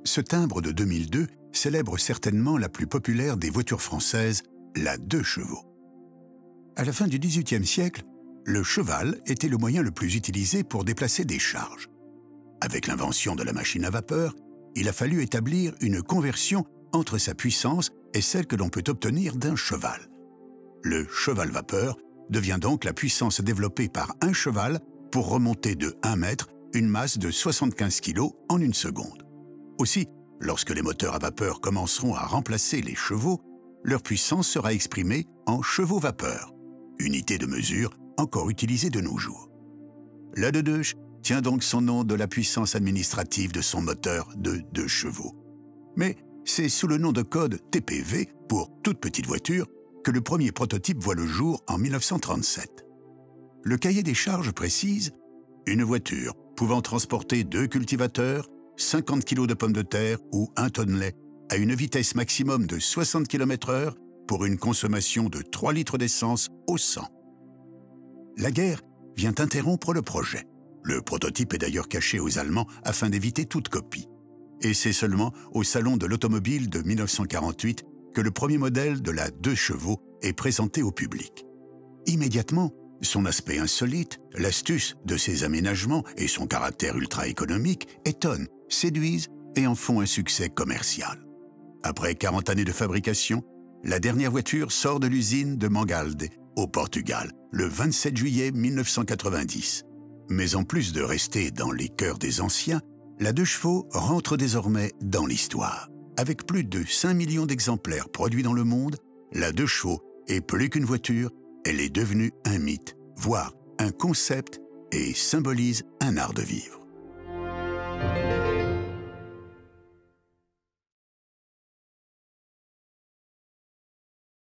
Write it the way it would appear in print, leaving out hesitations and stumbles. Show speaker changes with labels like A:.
A: Ce timbre de 2002 célèbre certainement la plus populaire des voitures françaises, la 2 chevaux. À la fin du XVIIIe siècle, le cheval était le moyen le plus utilisé pour déplacer des charges. Avec l'invention de la machine à vapeur, il a fallu établir une conversion entre sa puissance et celle que l'on peut obtenir d'un cheval. Le cheval-vapeur devient donc la puissance développée par un cheval pour remonter de 1 mètre une masse de 75 kg en 1 seconde. Aussi, lorsque les moteurs à vapeur commenceront à remplacer les chevaux, leur puissance sera exprimée en chevaux-vapeur, unité de mesure encore utilisée de nos jours. La Dedeuche tient donc son nom de la puissance administrative de son moteur de 2 chevaux. Mais c'est sous le nom de code TPV, pour toute petite voiture, que le premier prototype voit le jour en 1937. Le cahier des charges précise « Une voiture pouvant transporter 2 cultivateurs, 50 kg de pommes de terre ou 1 tonne lait à une vitesse maximum de 60 km/h pour une consommation de 3 litres d'essence au 100. » La guerre vient interrompre le projet. Le prototype est d'ailleurs caché aux Allemands afin d'éviter toute copie. Et c'est seulement au Salon de l'automobile de 1948 que le premier modèle de la 2 chevaux est présenté au public. Immédiatement, son aspect insolite, l'astuce de ses aménagements et son caractère ultra-économique étonnent, séduisent et en font un succès commercial. Après 40 années de fabrication, la dernière voiture sort de l'usine de Mangalde, au Portugal, le 27 juillet 1990. Mais en plus de rester dans les cœurs des anciens, la 2 chevaux rentre désormais dans l'histoire. Avec plus de 5 millions d'exemplaires produits dans le monde, la 2 chevaux est plus qu'une voiture, elle est devenue un mythe, voire un concept et symbolise un art de vivre.